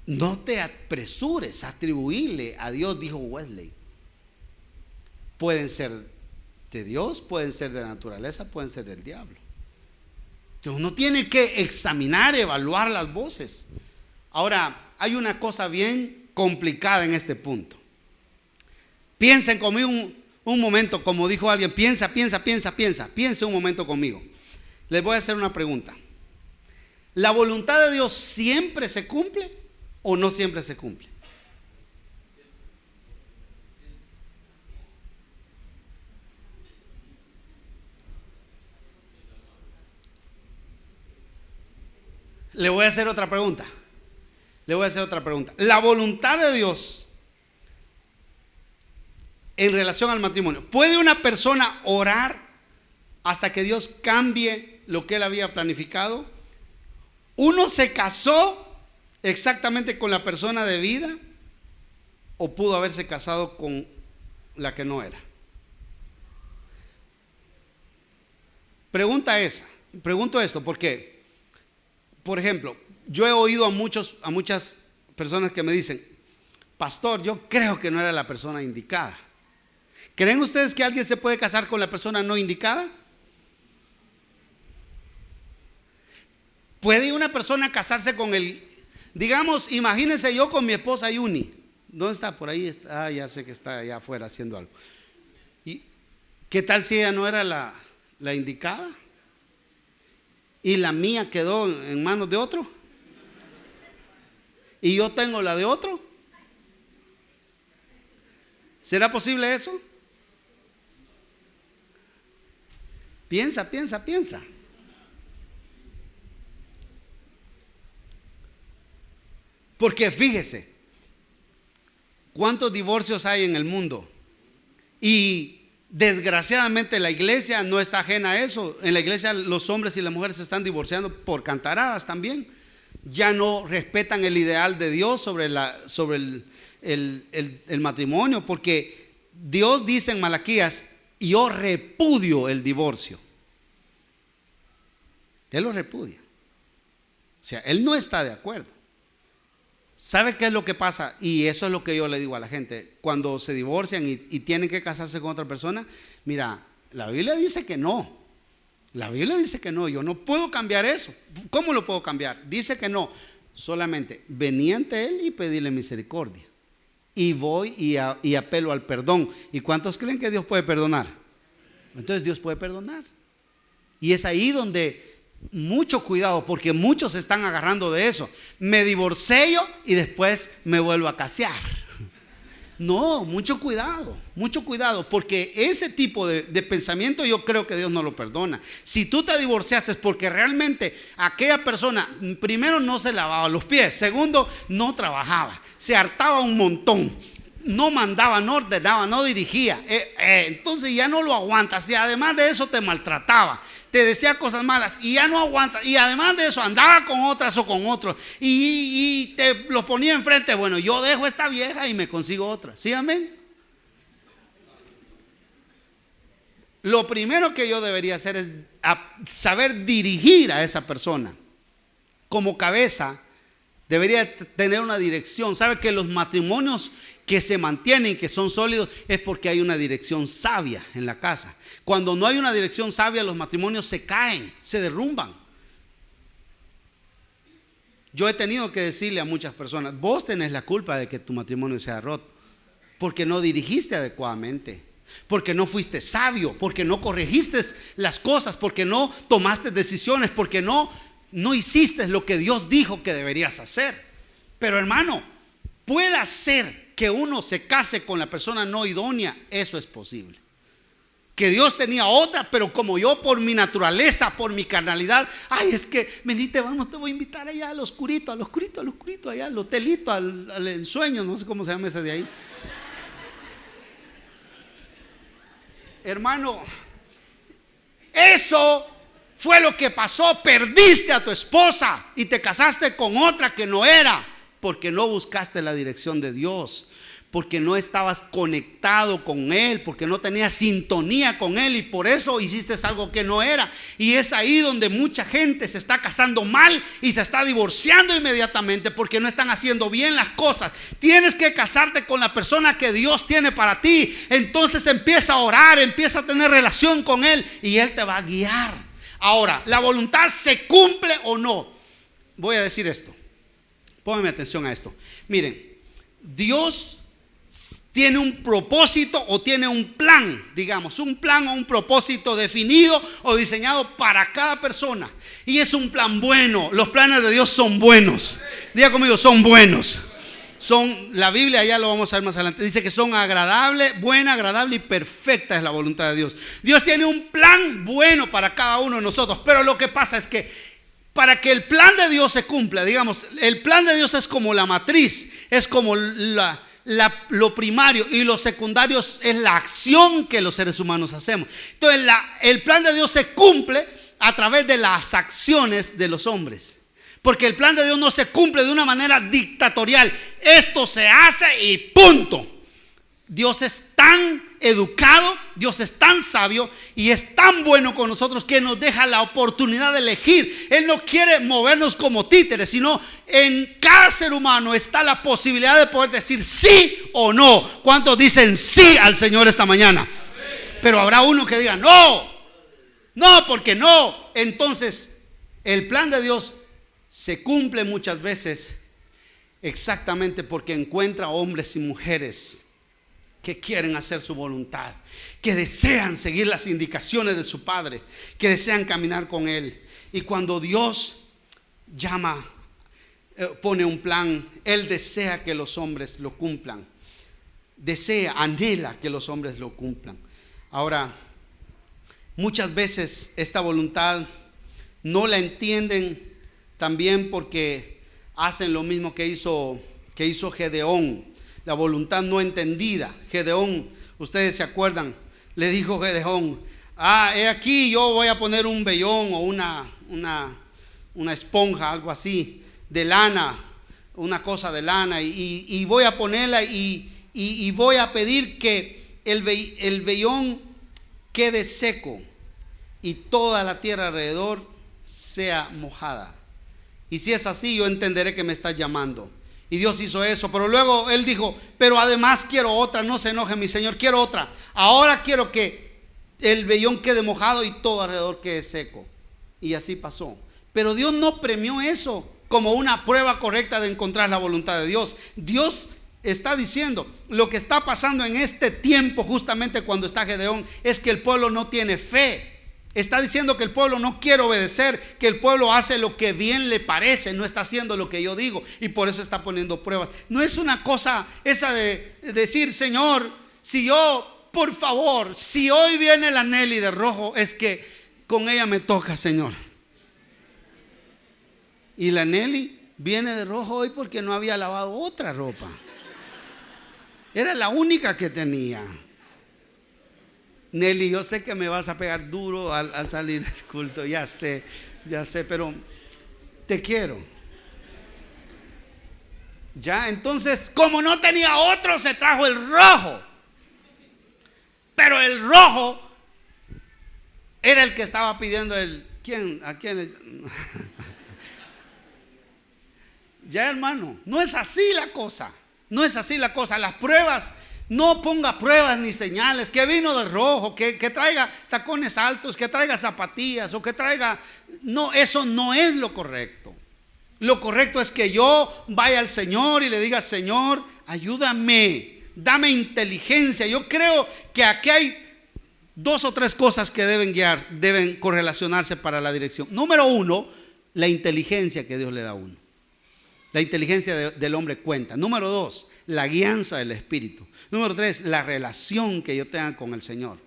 No te apresures a atribuirle a Dios, dijo Wesley. Pueden ser de Dios, pueden ser de la naturaleza, pueden ser del diablo. Entonces uno tiene que examinar, evaluar las voces. Ahora, hay una cosa bien complicada en este punto. Piensen conmigo un momento, como dijo alguien, piensa un momento conmigo. Les voy a hacer una pregunta. ¿La voluntad de Dios siempre se cumple o no siempre se cumple? Le voy a hacer otra pregunta. La voluntad de Dios en relación al matrimonio. ¿Puede una persona orar hasta que Dios cambie lo que él había planificado? ¿Uno se casó exactamente con la persona de vida o pudo haberse casado con la que no era? Pregunto esto porque, por ejemplo, yo he oído a muchas personas que me dicen: pastor, yo creo que no era la persona indicada. ¿Creen ustedes que alguien se puede casar con la persona no indicada? ¿Puede una persona casarse con digamos, imagínense yo con mi esposa Yuni? ¿Dónde está? Por ahí está. Ya sé que está allá afuera haciendo algo. ¿Y qué tal si ella no era la indicada? ¿Y la mía quedó en manos de otro? ¿Y yo tengo la de otro? ¿Será posible eso? Piensa. Porque fíjese, ¿cuántos divorcios hay en el mundo? Y desgraciadamente la iglesia no está ajena a eso. En la iglesia los hombres y las mujeres se están divorciando por cantaradas también. Ya no respetan el ideal de Dios sobre el matrimonio, porque Dios dice en Malaquías: yo repudio el divorcio. Él lo repudia. O sea, Él no está de acuerdo. ¿Sabe qué es lo que pasa? Y eso es lo que yo le digo a la gente cuando se divorcian y tienen que casarse con otra persona. Mira, la Biblia dice que no. Yo no puedo cambiar eso. ¿Cómo lo puedo cambiar? Dice que no. Solamente venía ante Él y pedirle misericordia. Y voy y apelo al perdón. ¿Y cuántos creen que Dios puede perdonar? Entonces Dios puede perdonar. Y es ahí donde mucho cuidado, porque muchos se están agarrando de eso. Me divorcio yo y después me vuelvo a casar. No, mucho cuidado, porque ese tipo de pensamiento yo creo que Dios no lo perdona. Si tú te divorciaste porque realmente aquella persona, primero, no se lavaba los pies, segundo, no trabajaba, se hartaba un montón, no mandaba, no ordenaba, no dirigía, entonces ya no lo aguantas. Y además de eso te maltrataba, te decía cosas malas y ya no aguantas, y además de eso andaba con otras o con otros y te los ponía enfrente. Bueno, yo dejo esta vieja y me consigo otra. ¿Sí, amén? Lo primero que yo debería hacer es saber dirigir a esa persona. Como cabeza debería tener una dirección. ¿Sabe que los matrimonios que se mantienen, que son sólidos, es porque hay una dirección sabia en la casa? Cuando no hay una dirección sabia, los matrimonios se caen, se derrumban. Yo he tenido que decirle a muchas personas: vos tenés la culpa de que tu matrimonio sea roto, porque no dirigiste adecuadamente, porque no fuiste sabio, porque no corregiste las cosas, porque no tomaste decisiones, porque no hiciste lo que Dios dijo que deberías hacer. Pero hermano, puede ser que uno se case con la persona no idónea, eso es posible. Que Dios tenía otra, pero como yo por mi naturaleza, por mi carnalidad, ay, es que venite, vamos, te voy a invitar allá al oscurito, allá al hotelito, al ensueño, no sé cómo se llama ese de ahí. Hermano, eso fue lo que pasó. Perdiste a tu esposa y te casaste con otra que no era, porque no buscaste la dirección de Dios, porque no estabas conectado con Él, porque no tenías sintonía con Él, y por eso hiciste algo que no era. Y es ahí donde mucha gente se está casando mal y se está divorciando inmediatamente, porque no están haciendo bien las cosas. Tienes que casarte con la persona que Dios tiene para ti. Entonces empieza a orar, empieza a tener relación con Él y Él te va a guiar. Ahora, ¿la voluntad se cumple o no? Voy a decir esto. Pónganme atención a esto. Miren, Dios tiene un propósito o tiene un plan, digamos, un plan o un propósito definido o diseñado para cada persona. Y es un plan bueno. Los planes de Dios son buenos. Diga conmigo, son buenos. La Biblia, ya lo vamos a ver más adelante, dice que son agradables, buena, agradable y perfecta es la voluntad de Dios. Dios tiene un plan bueno para cada uno de nosotros, pero lo que pasa es que para que el plan de Dios se cumpla, digamos, el plan de Dios es como la matriz, es como lo primario, y lo secundario es la acción que los seres humanos hacemos. Entonces el plan de Dios se cumple a través de las acciones de los hombres, porque el plan de Dios no se cumple de una manera dictatorial. Esto se hace y punto. Dios es tan educado, Dios es tan sabio y es tan bueno con nosotros que nos deja la oportunidad de elegir. Él no quiere movernos como títeres, sino en cada ser humano está la posibilidad de poder decir sí o no. ¿Cuántos dicen sí al Señor esta mañana? Pero habrá uno que diga no, porque no. Entonces el plan de Dios se cumple muchas veces exactamente porque encuentra hombres y mujeres que quieren hacer su voluntad, que desean seguir las indicaciones de su Padre, que desean caminar con Él. Y cuando Dios llama, pone un plan, Él desea que los hombres lo cumplan. Anhela que los hombres lo cumplan. Ahora, muchas veces esta voluntad no la entienden también porque hacen lo mismo que hizo Gedeón. La voluntad no entendida. Gedeón, ustedes se acuerdan, le dijo Gedeón: he aquí yo voy a poner un vellón o una esponja, algo así, de lana, una cosa de lana, y voy a ponerla y voy a pedir que el vellón quede seco y toda la tierra alrededor sea mojada. Y si es así, yo entenderé que me estás llamando. Y Dios hizo eso, pero luego él dijo: pero además quiero otra. No se enoje mi Señor, quiero otra. Ahora quiero que el vellón quede mojado y todo alrededor quede seco. Y así pasó. Pero Dios no premió eso como una prueba correcta de encontrar la voluntad de Dios. Dios está diciendo: lo que está pasando en este tiempo, justamente cuando está Gedeón, es que el pueblo no tiene fe. Está diciendo que el pueblo no quiere obedecer, que el pueblo hace lo que bien le parece, no está haciendo lo que yo digo, y por eso está poniendo pruebas. No es una cosa esa de decir: Señor, si yo, por favor, si hoy viene la Nelly de rojo, es que con ella me toca, Señor. Y la Nelly viene de rojo hoy porque no había lavado otra ropa. Era la única que tenía. Nelly, yo sé que me vas a pegar duro al salir del culto, ya sé, pero te quiero. Ya, entonces, como no tenía otro, se trajo el rojo. Pero el rojo era el que estaba pidiendo ¿quién? ¿A quién? Ya, hermano, no es así la cosa. No es así la cosa. Las pruebas, no ponga pruebas ni señales. Que vino de rojo, que traiga tacones altos, que traiga zapatillas o que traiga... No, eso no es lo correcto. Lo correcto es que yo vaya al Señor y le diga: Señor, ayúdame, dame inteligencia. Yo creo que aquí hay 2 o 3 cosas que deben correlacionarse para la dirección. Número 1, la inteligencia que Dios le da a uno. La inteligencia del hombre cuenta. Número 2, la guianza del Espíritu. Número 3, la relación que yo tenga con el Señor.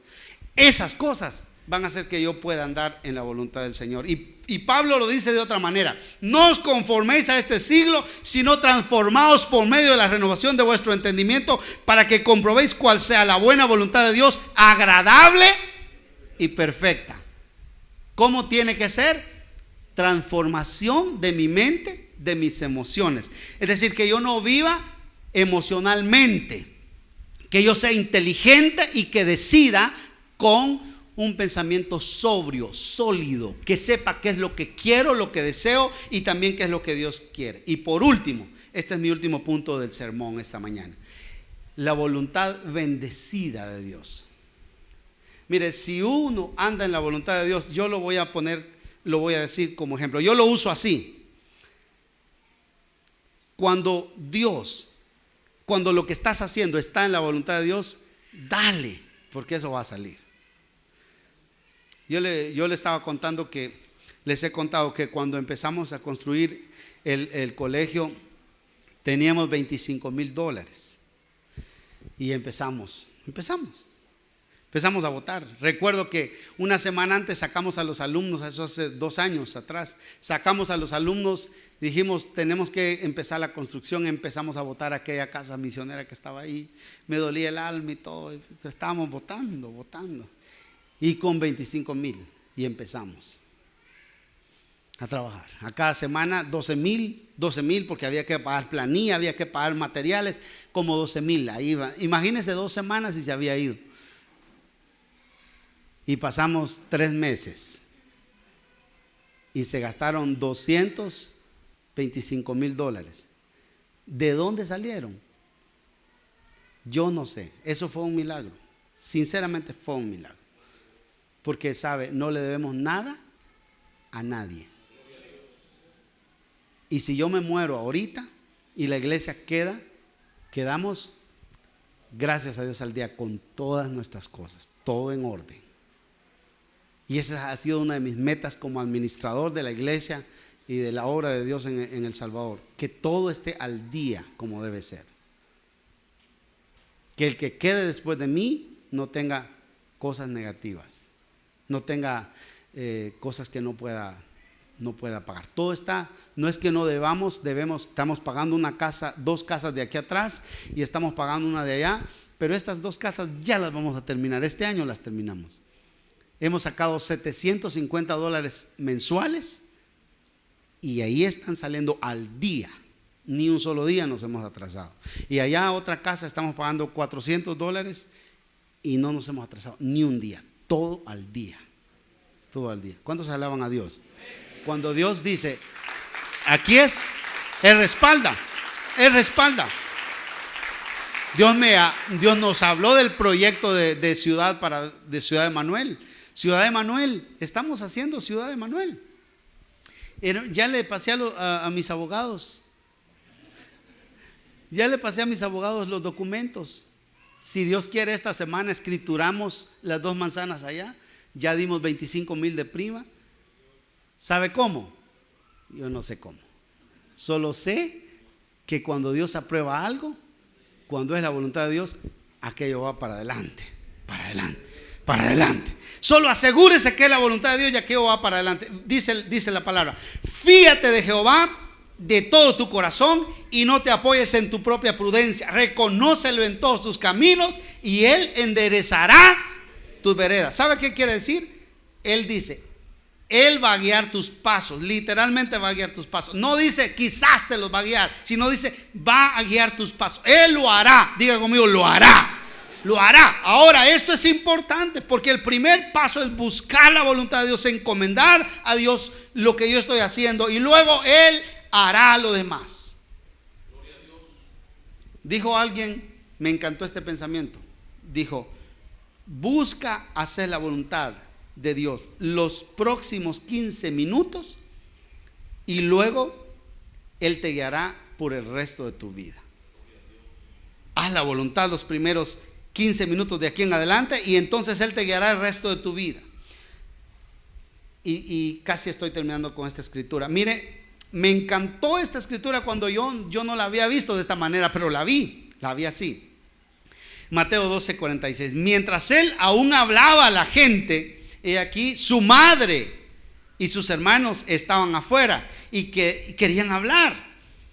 Esas cosas van a hacer que yo pueda andar en la voluntad del Señor. Y Pablo lo dice de otra manera: no os conforméis a este siglo, sino transformaos por medio de la renovación de vuestro entendimiento, para que comprobéis cuál sea la buena voluntad de Dios, agradable y perfecta. ¿Cómo tiene que ser? Transformación de mi mente, de mis emociones. Es decir, que yo no viva emocionalmente, que yo sea inteligente y que decida con un pensamiento sobrio, sólido, que sepa qué es lo que quiero, lo que deseo y también qué es lo que Dios quiere. Y por último, este es mi último punto del sermón esta mañana: la voluntad bendecida de Dios. Mire, si uno anda en la voluntad de Dios, yo lo voy a decir como ejemplo. Yo lo uso así. Cuando lo que estás haciendo está en la voluntad de Dios, dale, porque eso va a salir. Yo le estaba contando les he contado que cuando empezamos a construir el colegio, teníamos $25,000 y empezamos a votar. Recuerdo que una semana antes sacamos a los alumnos, eso hace 2 años atrás, sacamos a los alumnos, dijimos tenemos que empezar la construcción. Empezamos a votar aquella casa misionera que estaba ahí. Me dolía el alma y todo, estábamos votando y con 25,000 y empezamos a trabajar. A cada semana 12,000 porque había que pagar planilla, había que pagar materiales, como 12,000. Ahí iba. Imagínense 2 semanas y se había ido. Y pasamos 3 meses y se gastaron $225,000. ¿De dónde salieron? Yo no sé. Eso fue un milagro. Sinceramente fue un milagro. Porque sabe, no le debemos nada a nadie. Y si yo me muero ahorita y la iglesia quedamos, gracias a Dios, al día con todas nuestras cosas, todo en orden. Y esa ha sido una de mis metas como administrador de la iglesia y de la obra de Dios en El Salvador: que todo esté al día como debe ser. Que el que quede después de mí no tenga cosas negativas, no tenga cosas que no pueda pagar. Todo está, no es que no debemos, estamos pagando una casa, 2 casas de aquí atrás y estamos pagando una de allá, pero estas 2 casas ya las vamos a terminar, este año las terminamos. Hemos sacado $750 mensuales y ahí están saliendo al día. Ni un solo día nos hemos atrasado. Y allá otra casa estamos pagando $400 y no nos hemos atrasado ni un día. Todo al día. Todo al día. ¿Cuántos alaban a Dios? Cuando Dios dice, aquí es, Él respalda. Él respalda. Dios nos habló del proyecto de Ciudad de Manuel. Ciudad de Manuel, estamos haciendo Ciudad de Manuel. Ya le pasé a mis abogados. Ya le pasé a mis abogados los documentos. Si Dios quiere, esta semana escrituramos las 2 manzanas allá. Ya dimos 25,000 de prima. ¿Sabe cómo? Yo no sé cómo. Solo sé que cuando Dios aprueba algo, cuando es la voluntad de Dios, aquello va para adelante, para adelante, para adelante. Solo asegúrese que es la voluntad de Dios y aquello va para adelante. Dice la palabra: fíate de Jehová de todo tu corazón y no te apoyes en tu propia prudencia. Reconócelo en todos tus caminos y Él enderezará tus veredas. ¿Sabe qué quiere decir? Él dice, Él va a guiar tus pasos. Literalmente va a guiar tus pasos. No dice quizás te los va a guiar, sino dice va a guiar tus pasos. Él lo hará. Diga conmigo, lo hará. Lo hará. Ahora, esto es importante porque el primer paso es buscar la voluntad de Dios, encomendar a Dios lo que yo estoy haciendo y luego Él hará lo demás. Dijo alguien, me encantó este pensamiento, dijo: busca hacer la voluntad de Dios los próximos 15 minutos y luego Él te guiará por el resto de tu vida. Haz la voluntad los primeros 15 minutos de aquí en adelante y entonces Él te guiará el resto de tu vida. Y casi estoy terminando con esta escritura. Mire, Me encantó esta escritura cuando yo no la había visto de esta manera, pero la vi así. Mateo 12:46. Mientras él aún hablaba a la gente, he aquí su madre y sus hermanos estaban afuera y que querían hablar.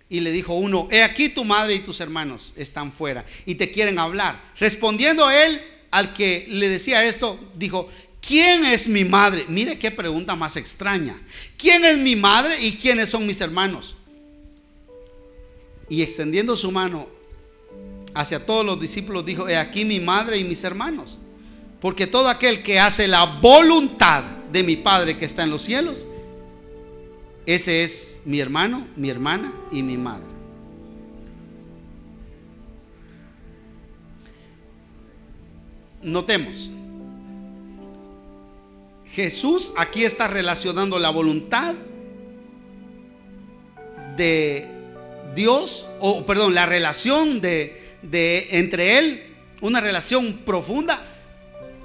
Y le dijo uno: he aquí tu madre y tus hermanos están fuera y te quieren hablar. Respondiendo él al que le decía esto, dijo: ¿quién es mi madre? Mire qué pregunta más extraña. ¿Quién es mi madre y quiénes son mis hermanos? Y extendiendo su mano hacia todos los discípulos, dijo: he aquí mi madre y mis hermanos. Porque todo aquel que hace la voluntad de mi Padre que está en los cielos, ese es mi hermano, mi hermana y mi madre. Notemos, Jesús aquí está relacionando la voluntad de Dios, o perdón, la relación de entre él, una relación profunda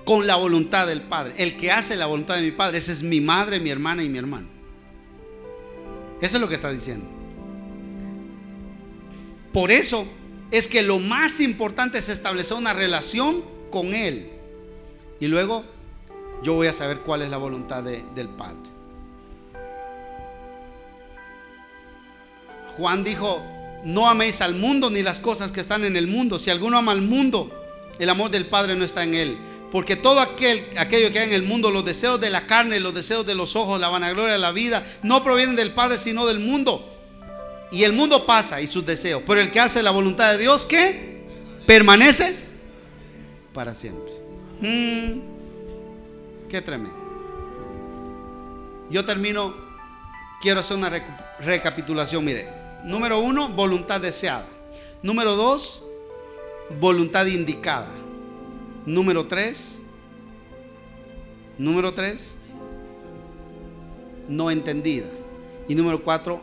con la voluntad del Padre. El que hace la voluntad de mi Padre, esa es mi madre, mi hermana y mi hermano. Eso es lo que está diciendo. Por eso es que lo más importante es establecer una relación con Él. Y luego yo voy a saber cuál es la voluntad del Padre. Juan dijo: no améis al mundo ni las cosas que están en el mundo. Si alguno ama al mundo, el amor del Padre no está en él. Porque todo aquello que hay en el mundo, los deseos de la carne, los deseos de los ojos, la vanagloria de la vida, no provienen del Padre sino del mundo. Y el mundo pasa y sus deseos, pero el que hace la voluntad de Dios, ¿qué? Permanece para siempre. Qué tremendo. Yo termino, quiero hacer una recapitulación. Mire, número 1, voluntad deseada. Número 2, voluntad indicada. Número 3, no entendida. Y número 4,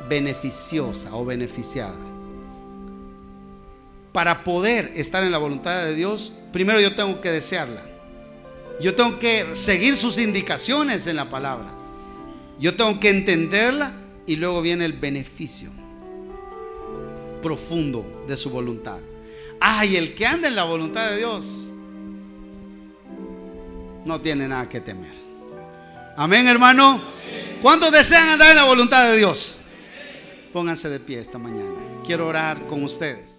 beneficiosa o beneficiada. Para poder estar en la voluntad de Dios, primero yo tengo que desearla. Yo tengo que seguir sus indicaciones en la palabra. Yo tengo que entenderla y luego viene el beneficio profundo de su voluntad. Y el que anda en la voluntad de Dios no tiene nada que temer. Amén, hermano. ¿Cuántos desean andar en la voluntad de Dios? Pónganse de pie esta mañana. Quiero orar con ustedes.